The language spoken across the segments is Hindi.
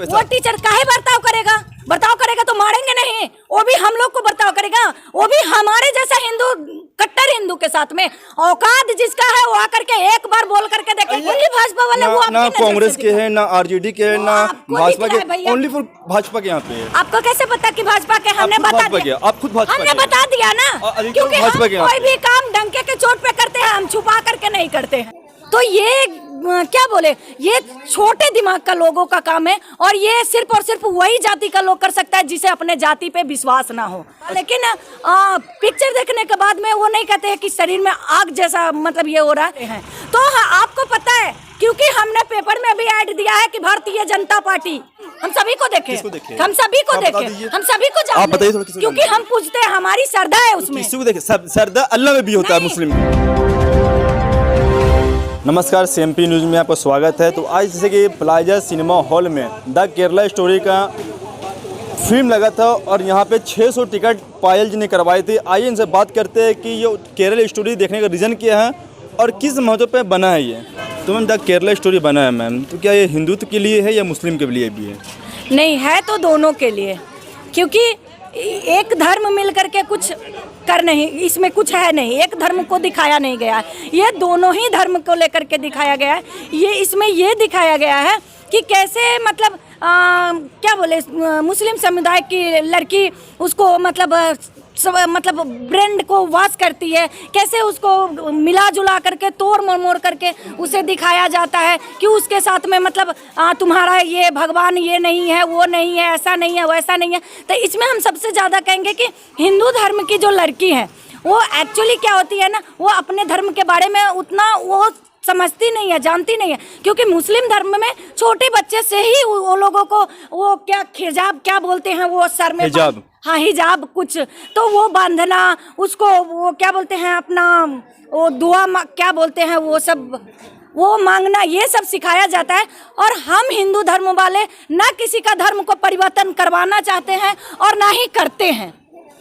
वो टीचर काहे बर्ताव करेगा तो मारेंगे नहीं, वो भी हम लोग को बर्ताव करेगा, वो भी हमारे जैसा हिंदू, कट्टर हिंदू के साथ में। औकात जिसका है वो आकर के एक बार बोल करके देखे। ओनली भाजपा वाले वो ना कांग्रेस के हैं, ना आरजेडी के हैं, ना भाजपा के, ओनली फॉर भाजपा के यहाँ पे है। आपको कैसे पता कि भाजपा के? हमने बता दिया, आप खुद भाजपा हमने बता दिया ना, क्योंकि हम कोई भी काम डंके के चोट पे करते हैं, हम छुपा करके नहीं करते हैं। तो ये क्या बोले, ये छोटे दिमाग का लोगों का काम है, और ये सिर्फ और सिर्फ वही जाति का लोग कर सकता है जिसे अपने जाति पे विश्वास ना हो। लेकिन पिक्चर देखने के बाद में वो नहीं कहते हैं कि शरीर में आग जैसा मतलब ये हो रहा है। तो आपको पता है, क्योंकि हमने पेपर में भी ऐड दिया है कि भारतीय जनता पार्टी, हम सभी को देखे, हम सभी को जानते हैं, क्योंकि हम पूछते हैं, हमारी श्रद्धा है उसमें। श्रद्धा अल्लाह में भी होता है, मुस्लिम। नमस्कार, CMP न्यूज़ में आपका स्वागत है। तो आज जैसे कि प्लाजा सिनेमा हॉल में द केरला स्टोरी का फिल्म लगा था, और यहाँ पे 600 टिकट पायल जी ने करवाए थे। आइए इनसे बात करते हैं कि ये केरला स्टोरी देखने का रीज़न क्या है और किस महत्व पे बना है ये। तो मैम, द केरला स्टोरी बना है मैम, तो क्या ये हिंदुत्व के लिए है या मुस्लिम के लिए भी है? नहीं है, तो दोनों के लिए, क्योंकि एक धर्म मिल करके कुछ कर नहीं, इसमें कुछ है नहीं, एक धर्म को दिखाया नहीं गया, ये दोनों ही धर्म को लेकर के दिखाया गया है। ये इसमें ये दिखाया गया है कि कैसे मतलब क्या बोले, मुस्लिम समुदाय की लड़की उसको मतलब ब्रेंड को वॉश करती है, कैसे उसको मिला जुला करके तोड़ मोड़ करके उसे दिखाया जाता है कि उसके साथ में मतलब तुम्हारा ये भगवान ये नहीं है, वो नहीं है, ऐसा नहीं है, वैसा नहीं है। तो इसमें हम सबसे ज़्यादा कहेंगे कि हिंदू धर्म की जो लड़की है वो एक्चुअली क्या होती है ना, वो अपने धर्म के बारे में उतना वो समझती नहीं है, जानती नहीं है, क्योंकि मुस्लिम धर्म में छोटे बच्चे से ही वो लोगों को वो क्या हिजाब क्या बोलते हैं, वो सर में हिजाब, हाँ हिजाब कुछ, तो वो बांधना, उसको वो क्या बोलते हैं अपना वो दुआ क्या बोलते हैं, वो सब वो मांगना, ये सब सिखाया जाता है। और हम हिंदू धर्म वाले ना किसी का धर्म को परिवर्तन करवाना चाहते हैं और ना ही करते हैं।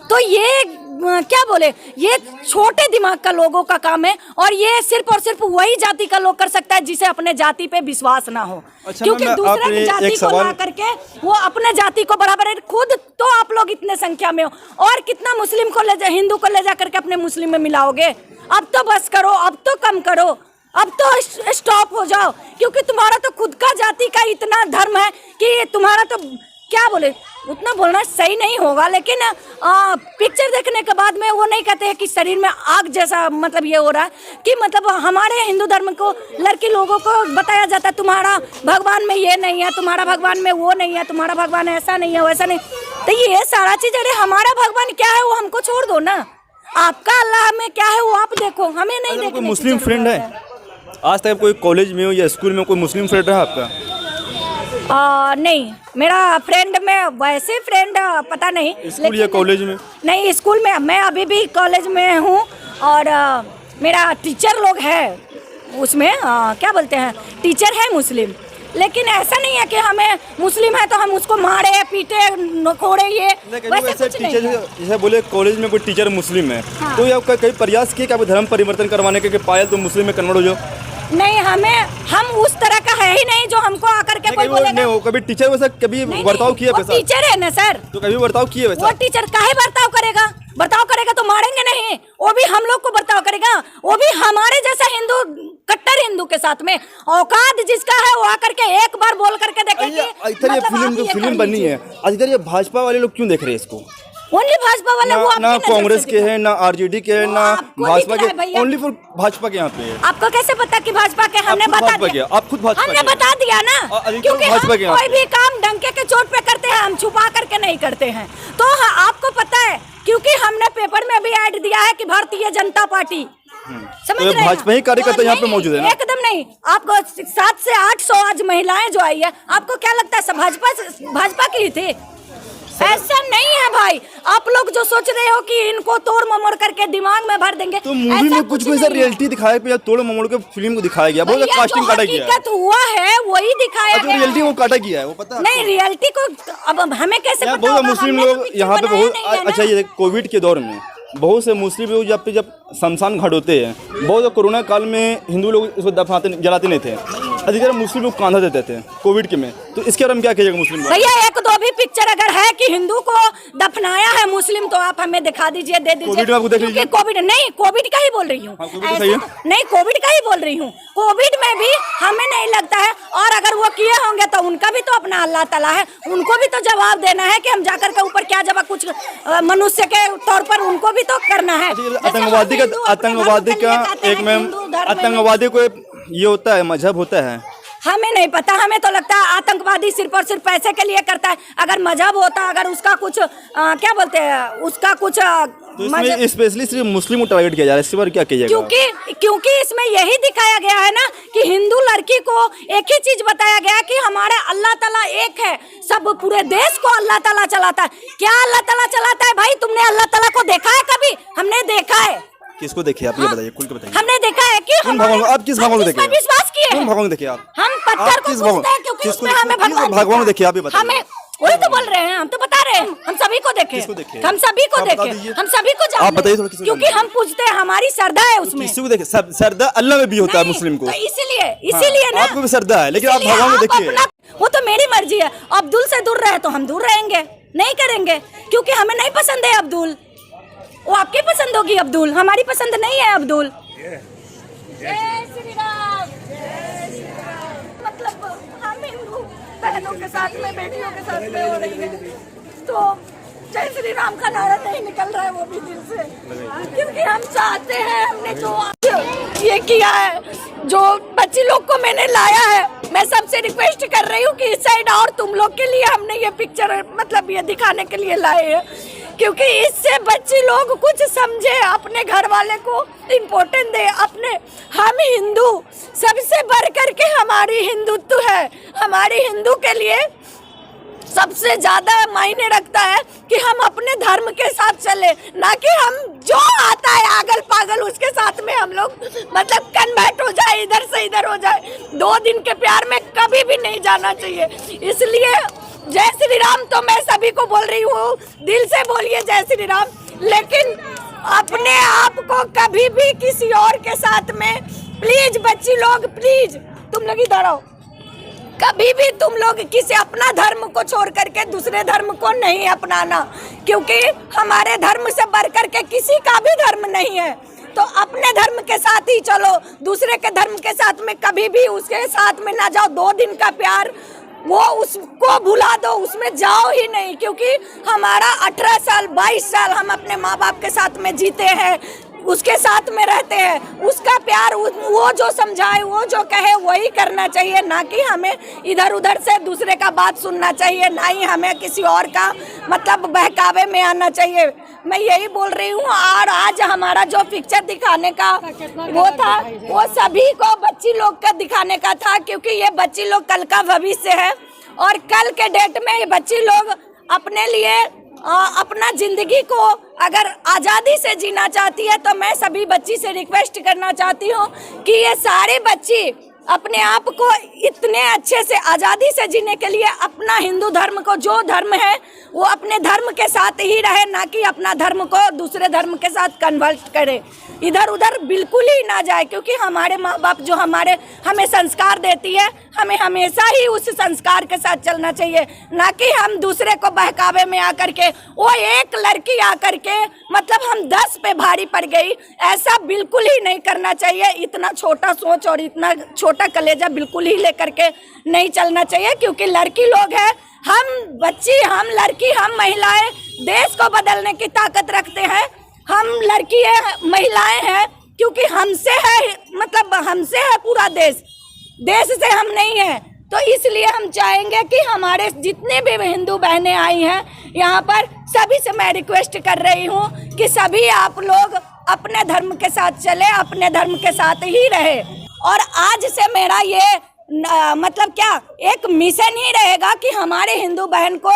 तो ये क्या बोले, ये छोटे दिमाग का लोगों का काम है, और ये सिर्फ और सिर्फ वही जाति का लोग कर सकता है जिसे अपने जाति पे विश्वास ना हो। अच्छा, क्योंकि दूसरे जाति को ला करके वो अपने जाति को बराबर है। खुद तो आप लोग इतने संख्या में हो, और कितना मुस्लिम को हिंदू को ले जा करके अपने मुस्लिम में मिलाओगे? अब तो बस करो, अब तो कम करो, अब तो स्टॉप हो जाओ, क्योंकि तुम्हारा तो खुद का जाति का इतना धर्म है कि तुम्हारा तो क्या बोले, उतना बोलना सही नहीं होगा। लेकिन पिक्चर देखने के बाद में वो नहीं कहते हैं कि शरीर में आग जैसा मतलब ये हो रहा है कि मतलब हमारे हिंदू धर्म को लड़की लोगों को बताया जाता है, तुम्हारा भगवान में ये नहीं है, तुम्हारा भगवान में वो नहीं है, तुम्हारा भगवान ऐसा नहीं है, वैसा नहीं। तो ये सारा चीज, अरे हमारा भगवान क्या है वो हमको छोड़ दो ना, आपका अल्लाह में क्या है वो आप देखो, हमें नहीं देखो। कोई मुस्लिम फ्रेंड है आज तक कोई कॉलेज में हो या स्कूल में कोई मुस्लिम फ्रेंड रहा आपका? नहीं, मेरा फ्रेंड में वैसे फ्रेंड पता नहीं, स्कूल या कॉलेज में? नहीं, स्कूल में, मैं अभी भी कॉलेज में हूँ, और मेरा टीचर लोग है उसमें क्या बोलते हैं, टीचर है मुस्लिम। लेकिन ऐसा नहीं है कि हमें मुस्लिम है तो हम उसको मारे पीटे नकोड़े, ये वैसे कुछ नहीं है। जैसे बोले कॉलेज में कोई टीचर मुस्लिम है, हाँ। तो आपका कई प्रयास किए कि आप धर्म परिवर्तन करवाने के पायल तो मुस्लिम में कन्वर्ट हो जाओ? नहीं, हम उस तरह का है ही नहीं जो हमको आकर के कोई बोलेगा। नहीं, कभी टीचर वैसा कभी बर्ताव किया वैसा? टीचर है ना सर, तो कभी बर्ताव किए वैसा? वो टीचर काहे बर्ताव करेगा तो मारेंगे नहीं, वो भी हम लोग को बर्ताव करेगा, वो भी हमारे जैसा हिंदू, कट्टर हिंदू के साथ में। औकात जिसका है वो आकर के एक बार बोल करके देखे। इधर ये फिल्म बनी है, इधर ये भाजपा वाले लोग क्यों देख रहे हैं इसको? ओनली भाजपा वाले, वो ना कांग्रेस के हैं, ना आरजेडी के हैं, ना भाजपा के, ओनली फॉर भाजपा के यहाँ पे है। आपको कैसे पता कि भाजपा के? हमने बता दिया, आप खुद भाजपा, हमने बता दिया ना, क्योंकि हम कोई भी काम डंके के चोट पे करते हैं, हम छुपा करके नहीं करते हैं। तो आपको पता है, क्योंकि हमने पेपर में भी ऐड दिया है कि भारतीय जनता पार्टी, समझ रहे हैं? भाजपा ही कार्यकर्ता यहाँ पे मौजूद है? एकदम नहीं। आपको 700 से 800 आज महिलाएं जो आई है, आपको क्या लगता है सब भाजपा की ही थी? ऐसा नहीं है भाई, आप लोग जो सोच रहे हो कि इनको तोड़ ममोड़ करके दिमाग में भर देंगे, तो मूवी में कुछ ऐसा रियलिटी दिखाया गया, तोड़ ममोड़ के फिल्म को दिखाया गया, बहुत कास्टिंग काटा गया है, हुआ है वही दिखाया गया। रियलिटी को काटा गया है, वो पता नहीं, रियलिटी को अब हमें कैसे पता? बहुत मुस्लिम लोग यहाँ पे बहुत अच्छा, ये कोविड के दौर में बहुत से मुस्लिम लोग जब शमशान घाट होते हैं, बहुत कोरोना काल में हिंदू लोग इसको दफनाते जलाते नहीं थे, अधिकतर मुस्लिम लोग कांधा देते थे कोविड के में, तो इसके बारे में क्या कहिएगा मुस्लिम लोग? भैया एक दो भी पिक्चर अगर है कि हिंदू को दफनाया है मुस्लिम, तो आप हमें दिखा दीजिए, दे दीजिए। कोविड में आपको देख लीजिए। कोविड नहीं, कोविड का ही बोल रही हूँ, नहीं कोविड का ही बोल रही हूँ। कोविड में भी हमें नहीं लगता है, और अगर वो किए होंगे तो उनका भी तो अपना अल्लाह ताला है, उनको भी तो जवाब देना है कि हम जाकर के ऊपर क्या जवाब, कुछ मनुष्य के तौर पर उनको भी तो करना है। आतंकवादी को ये होता है, मजहब होता है, हमें नहीं पता। हमें तो लगता है आतंकवादी सिर्फ और सिर्फ पैसे के लिए करता है। अगर मजहब होता, अगर उसका कुछ क्या बोलते हैं, उसका कुछ तो इसमें स्पेशली सिर्फ मुस्लिम को टारगेट किया जा रहा है, इसके बारे में क्या कहिएगा? क्योंकि इसमें यही दिखाया गया है ना कि हिंदू लड़की को एक ही चीज बताया गया कि हमारे अल्लाह ताला एक है, सब पूरे देश को अल्लाह ताला चलाता है। क्या अल्लाह ताला चलाता है भाई? तुमने अल्लाह ताला को देखा है कभी? हमने देखा है। किसको देखिए आप, ये बताइए, खुल के बताइए। हमने देखा है कि आप किस भगवान को देखिए? विश्वास किए हैं? भगवान देखिए आप? हम पत्थर को पूजते हैं क्योंकि उसमें हमें भगवान को देखिए, आप ये बताइए। हमें वही तो बोल रहे हैं, हम तो बता रहे हैं, हम सभी को देखे, हम सभी को देखे, हम सभी को जानते, आप बताइए थोड़ा, क्योंकि हम पूछते हैं, हमारी श्रद्धा है उसमें। किसी को देखे, श्रद्धा अल्लाह में भी होता है मुस्लिम को, इसीलिए ना आपको भी श्रद्धा है, लेकिन आप भगवान को देखिए। वो तो मेरी मर्जी है, अब्दुल से दूर रहे तो हम दूर रहेंगे, नहीं करेंगे, क्योंकि हमें नहीं पसंद है अब्दुल। वो आपकी पसंद होगी अब्दुल, हमारी पसंद नहीं है अब्दुल। जय श्री राम, मतलब हम हिंदू बहनों के साथ में, बेटियों के साथ में हो रही है, तो जय श्री राम का नारा नहीं निकल रहा है वो भी दिल से, क्योंकि हम चाहते हैं, हमने जो ये किया है, जो बच्ची लोग को मैंने लाया है, मैं सबसे रिक्वेस्ट कर रही हूँ कि इस साइड और तुम लोग के लिए हमने ये पिक्चर मतलब ये दिखाने के लिए लाए हैं, क्योंकि इससे बच्चे लोग कुछ समझे, अपने घर वाले को इम्पोर्टेंट दे। अपने हम हिंदू, सबसे बढ़ करके हमारी हिंदुत्व है, हमारी हिंदू के लिए सबसे ज्यादा मायने रखता है कि हम अपने धर्म के साथ चले, ना कि हम जो आता है आगल पागल उसके साथ में हम लोग मतलब कन्वर्ट हो जाए, इधर से इधर हो जाए। 2 दिन के प्यार में कभी भी नहीं जाना चाहिए। इसलिए जय श्री राम तो मैं सभी को बोल रही हूँ, दिल से बोलिए जय श्री राम, लेकिन अपने आप को कभी भी किसी और के साथ में प्लीज बच्ची लोग, प्लीज तुम लोग इधर आओ, कभी भी तुम लोग किसी अपना धर्म को छोड़ करके दूसरे धर्म को नहीं अपनाना, क्योंकि हमारे धर्म से बढ़ करके किसी का भी धर्म नहीं है। तो अपने धर्म के साथ ही चलो, दूसरे के धर्म के साथ में कभी भी उसके साथ में ना जाओ। 2 दिन का प्यार वो उसको भुला दो, उसमें जाओ ही नहीं, क्योंकि हमारा 18 साल 22 साल हम अपने माँ बाप के साथ में जीते हैं, उसके साथ में रहते हैं, उसका प्यार वो जो समझाए, वो जो कहे वही करना चाहिए, ना कि हमें इधर उधर से दूसरे का बात सुनना चाहिए, ना ही हमें किसी और का मतलब बहकावे में आना चाहिए। मैं यही बोल रही हूँ। और आज हमारा जो पिक्चर दिखाने का वो था, वो सभी को बच्ची लोग का दिखाने का था, क्योंकि ये बच्ची लोग कल का भविष्य है, और कल के डेट में ये बच्ची लोग अपने लिए अपना जिंदगी को अगर आज़ादी से जीना चाहती है, तो मैं सभी बच्ची से रिक्वेस्ट करना चाहती हूँ कि ये सारे बच्ची अपने आप को इतने अच्छे से आज़ादी से जीने के लिए अपना हिंदू धर्म को, जो धर्म है वो अपने धर्म के साथ ही रहे, ना कि अपना धर्म को दूसरे धर्म के साथ कन्वर्ट करे, इधर उधर बिल्कुल ही ना जाए, क्योंकि हमारे माँ बाप जो हमें संस्कार देती है, हमें हमेशा ही उस संस्कार के साथ चलना चाहिए, ना कि हम दूसरे को बहकावे में आकर के, वो एक लड़की आकर के मतलब हम 10 पे भारी पड़ गई, ऐसा बिल्कुल ही नहीं करना चाहिए। इतना छोटा सोच और इतना छोटा कलेजा बिल्कुल ही लेकर के नहीं चलना चाहिए, क्योंकि लड़की लोग हैं, हम बच्ची, हम लड़की, हम महिलाएं देश को बदलने की ताकत रखते हैं। हम लड़की है, महिलाएं हैं, क्योंकि हमसे है, मतलब हमसे है पूरा देश, देश से हम नहीं है। तो इसलिए हम चाहेंगे कि हमारे जितने भी हिंदू बहनें आई हैं यहाँ पर, सभी से मैं रिक्वेस्ट कर रही हूँ कि सभी आप लोग अपने धर्म के साथ चले, अपने धर्म के साथ ही रहे। और आज से मेरा ये मतलब क्या एक मिशन ही रहेगा कि हमारे हिंदू बहन को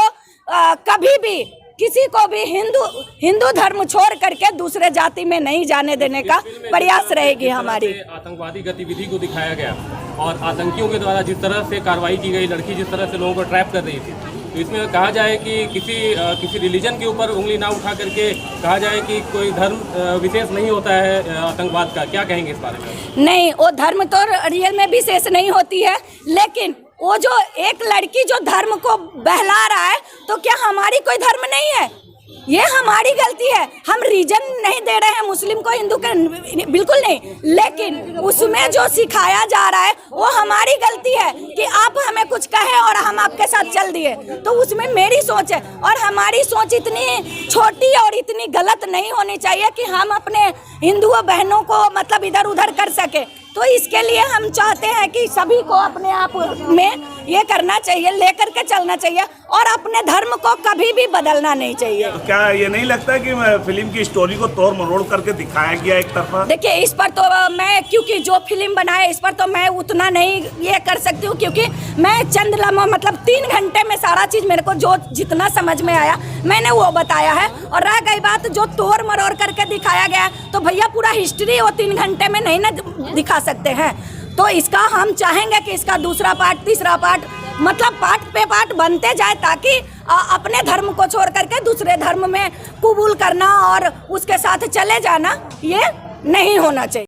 कभी भी किसी को भी हिंदू धर्म छोड़ करके दूसरे जाति में नहीं जाने देने का प्रयास रहेगी हमारी। आतंकवादी गतिविधि को दिखाया गया और आतंकियों के द्वारा जिस तरह से कार्रवाई की गई, लड़की जिस तरह से लोगों को ट्रैप कर रही थी, तो इसमें कहा जाए कि किसी रिलीजन के ऊपर उंगली ना उठा करके कहा जाए कि कोई धर्म विशेष नहीं होता है आतंकवाद का, क्या कहेंगे इस बारे में? नहीं, वो धर्म तो रियल में विशेष नहीं होती है, लेकिन वो जो एक लड़की जो धर्म को बहला रहा है, तो क्या हमारी कोई धर्म नहीं है? ये हमारी गलती है। हम रीजन नहीं दे रहे हैं मुस्लिम को, हिंदू के, बिल्कुल नहीं, लेकिन उसमें जो सिखाया जा रहा है वो हमारी गलती है कि आप हमें कुछ कहे और हम आपके साथ चल दिए। तो उसमें मेरी सोच है, और हमारी सोच इतनी छोटी और इतनी गलत नहीं होनी चाहिए कि हम अपने हिंदू बहनों को मतलब इधर उधर कर सके। तो इसके लिए हम चाहते हैं कि सभी को अपने आप में ये करना चाहिए, लेकर के चलना चाहिए, और अपने धर्म को कभी भी बदलना नहीं चाहिए। क्या ये नहीं लगता कि फिल्म की स्टोरी को तोड़ मरोड़ करके दिखाया गया एक तरफा? देखिए, इस पर तो मैं, क्योंकि जो फिल्म बनाए इस पर तो मैं उतना नहीं ये कर सकती हूँ, क्योंकि मैं चंद लम्हा मतलब 3 घंटे में सारा चीज़ मेरे को जो जितना समझ में आया मैंने वो बताया है। और रह गई बात जो तोड़ मरोड़ करके दिखाया गया, तो भैया पूरा हिस्ट्री वो 3 घंटे में नहीं ना दिखा सकते हैं। तो इसका हम चाहेंगे कि इसका दूसरा पार्ट, तीसरा पार्ट, मतलब पार्ट पे पार्ट बनते जाए, ताकि अपने धर्म को छोड़ करके दूसरे धर्म में कबूल करना और उसके साथ चले जाना ये नहीं होना चाहिए।